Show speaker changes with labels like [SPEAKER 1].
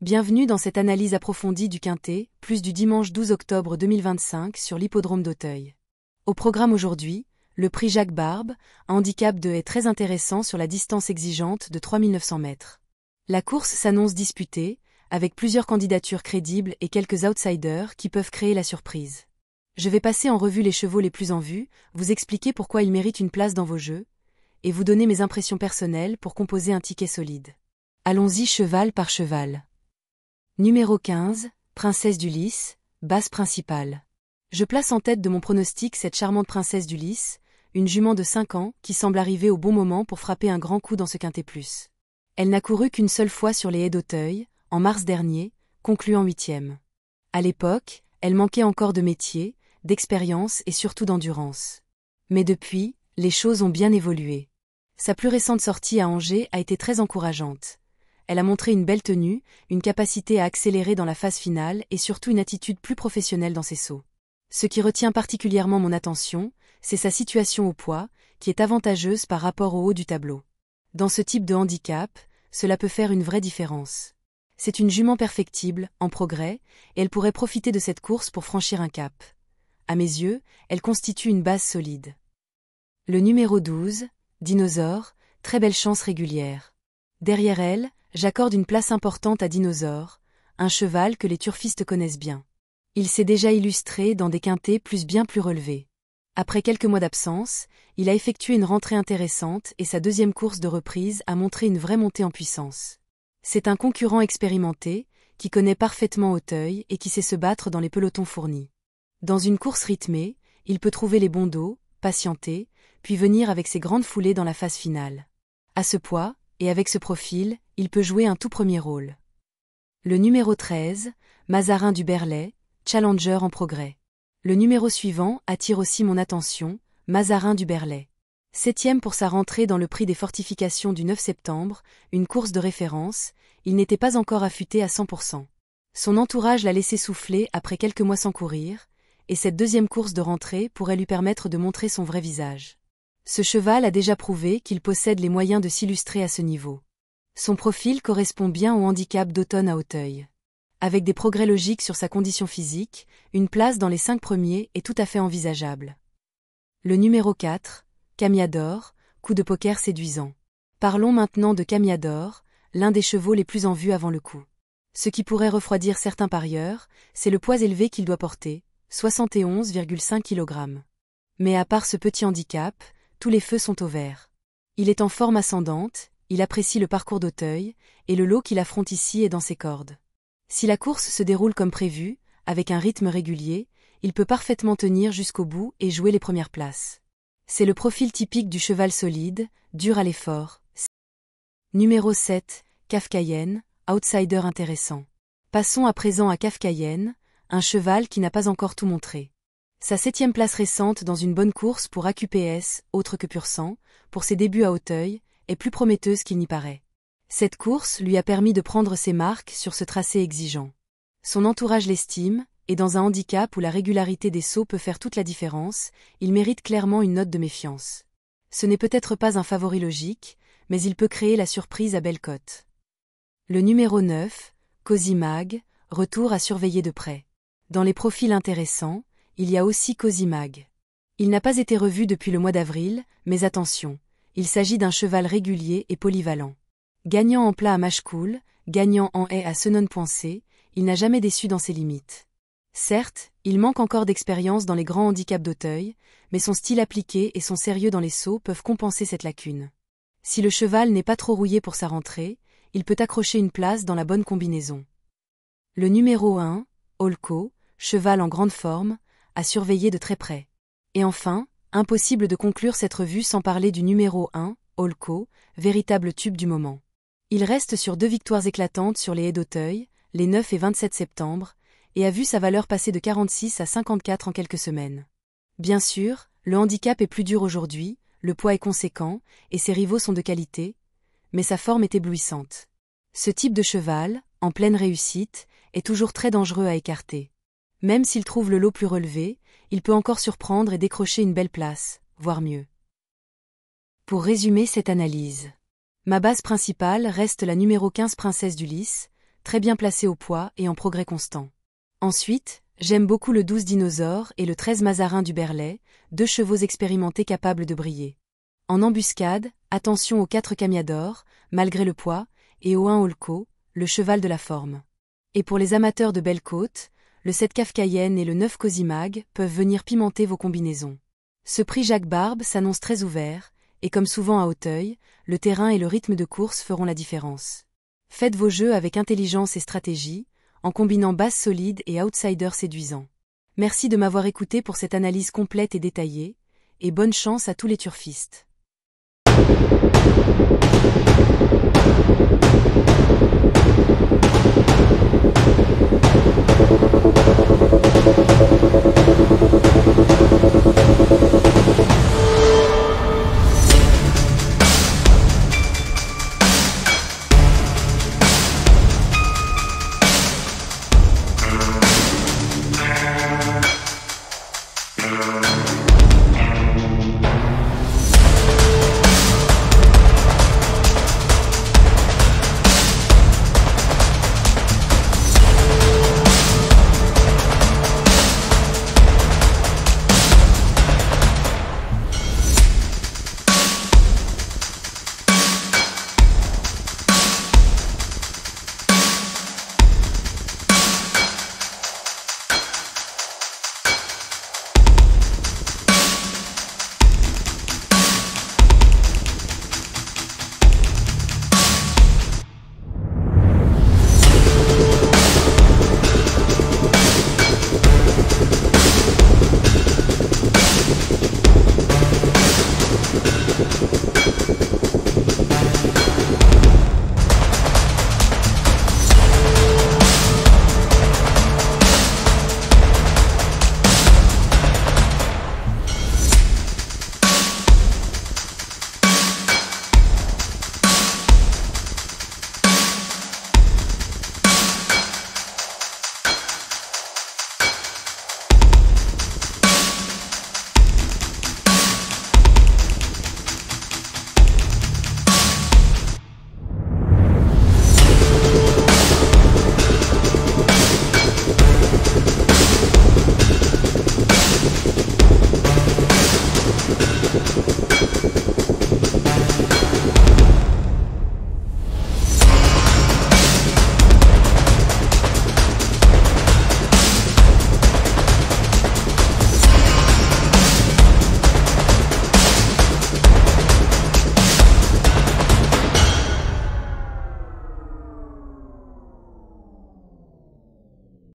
[SPEAKER 1] Bienvenue dans cette analyse approfondie du quintet, plus du dimanche 12 octobre 2025 sur l'hippodrome d'Auteuil. Au programme aujourd'hui, le prix Jacques Barbe, un handicap de est très intéressant sur la distance exigeante de 3900 mètres. La course s'annonce disputée, avec plusieurs candidatures crédibles et quelques outsiders qui peuvent créer la surprise. Je vais passer en revue les chevaux les plus en vue, vous expliquer pourquoi ils méritent une place dans vos jeux, et vous donner mes impressions personnelles pour composer un ticket solide. Allons-y cheval par cheval. Numéro 15, Princesse du Lys, base principale. Je place en tête de mon pronostic cette charmante Princesse du Lys, une jument de 5 ans qui semble arriver au bon moment pour frapper un grand coup dans ce quintet plus. Elle n'a couru qu'une seule fois sur les haies d'Auteuil, en mars dernier, concluant 8e. À l'époque, elle manquait encore de métier, d'expérience et surtout d'endurance. Mais depuis, les choses ont bien évolué. Sa plus récente sortie à Angers a été très encourageante. Elle a montré une belle tenue, une capacité à accélérer dans la phase finale et surtout une attitude plus professionnelle dans ses sauts. Ce qui retient particulièrement mon attention, c'est sa situation au poids, qui est avantageuse par rapport au haut du tableau. Dans ce type de handicap, cela peut faire une vraie différence. C'est une jument perfectible, en progrès, et elle pourrait profiter de cette course pour franchir un cap. À mes yeux, elle constitue une base solide. Le numéro 12, Dinosaure, très belle chance régulière. Derrière elle, j'accorde une place importante à Dinosaure, un cheval que les turfistes connaissent bien. Il s'est déjà illustré dans des quintets bien plus relevés. Après quelques mois d'absence, il a effectué une rentrée intéressante et sa deuxième course de reprise a montré une vraie montée en puissance. C'est un concurrent expérimenté, qui connaît parfaitement Auteuil et qui sait se battre dans les pelotons fournis. Dans une course rythmée, il peut trouver les bons dos, patienter, puis venir avec ses grandes foulées dans la phase finale. À ce poids, et avec ce profil, il peut jouer un tout premier rôle. Le numéro 13, Mazarin du Berlay, challenger en progrès. Le numéro suivant attire aussi mon attention, Mazarin du Berlay. 7e pour sa rentrée dans le prix des fortifications du 9 septembre, une course de référence, il n'était pas encore affûté à 100%. Son entourage l'a laissé souffler après quelques mois sans courir, et cette deuxième course de rentrée pourrait lui permettre de montrer son vrai visage. Ce cheval a déjà prouvé qu'il possède les moyens de s'illustrer à ce niveau. Son profil correspond bien au handicap d'automne à Auteuil. Avec des progrès logiques sur sa condition physique, une place dans les 5 premiers est tout à fait envisageable. Le numéro 4, Camiador, coup de poker séduisant. Parlons maintenant de Camiador, l'un des chevaux les plus en vue avant le coup. Ce qui pourrait refroidir certains parieurs, c'est le poids élevé qu'il doit porter, 71,5 kg. Mais à part ce petit handicap, tous les feux sont au vert. Il est en forme ascendante, il apprécie le parcours d'Auteuil, et le lot qu'il affronte ici est dans ses cordes. Si la course se déroule comme prévu, avec un rythme régulier, il peut parfaitement tenir jusqu'au bout et jouer les premières places. C'est le profil typique du cheval solide, dur à l'effort. Numéro 7, Kafkaïen, outsider intéressant. Passons à présent à Kafkaïen, un cheval qui n'a pas encore tout montré. Sa 7e place récente dans une bonne course pour AQPS, autre que pur sang, pour ses débuts à Auteuil, est plus prometteuse qu'il n'y paraît. Cette course lui a permis de prendre ses marques sur ce tracé exigeant. Son entourage l'estime, et dans un handicap où la régularité des sauts peut faire toute la différence, il mérite clairement une note de méfiance. Ce n'est peut-être pas un favori logique, mais il peut créer la surprise à belle cote. Le numéro 9, Cosimag, retour à surveiller de près. Dans les profils intéressants, il y a aussi Cosimag. Il n'a pas été revu depuis le mois d'avril, mais attention, il s'agit d'un cheval régulier et polyvalent. Gagnant en plat à Machecoul, gagnant en haie à Senon-Poincé, il n'a jamais déçu dans ses limites. Certes, il manque encore d'expérience dans les grands handicaps d'Auteuil, mais son style appliqué et son sérieux dans les sauts peuvent compenser cette lacune. Si le cheval n'est pas trop rouillé pour sa rentrée, il peut accrocher une place dans la bonne combinaison. Le numéro 1, Olco, cheval en grande forme, à surveiller de très près. Et enfin, impossible de conclure cette revue sans parler du numéro 1, Olco, véritable tube du moment. Il reste sur 2 victoires éclatantes sur les haies d'Auteuil, les 9 et 27 septembre, et a vu sa valeur passer de 46 à 54 en quelques semaines. Bien sûr, le handicap est plus dur aujourd'hui, le poids est conséquent, et ses rivaux sont de qualité, mais sa forme est éblouissante. Ce type de cheval, en pleine réussite, est toujours très dangereux à écarter. Même s'il trouve le lot plus relevé, il peut encore surprendre et décrocher une belle place, voire mieux. Pour résumer cette analyse, ma base principale reste la numéro 15 Princesse d'Ulysse, très bien placée au poids et en progrès constant. Ensuite, j'aime beaucoup le 12 Dinosaure et le 13 Mazarin du Berlay, 2 chevaux expérimentés capables de briller. En embuscade, attention aux 4 Camiador, malgré le poids, et au 1 Olco, le cheval de la forme. Et pour les amateurs de belles côtes, le 7 Kafkaïenne et le 9 Cosimag peuvent venir pimenter vos combinaisons. Ce prix Jacques Barbe s'annonce très ouvert, et comme souvent à Auteuil, le terrain et le rythme de course feront la différence. Faites vos jeux avec intelligence et stratégie, en combinant base solide et outsider séduisant. Merci de m'avoir écouté pour cette analyse complète et détaillée, et bonne chance à tous les turfistes.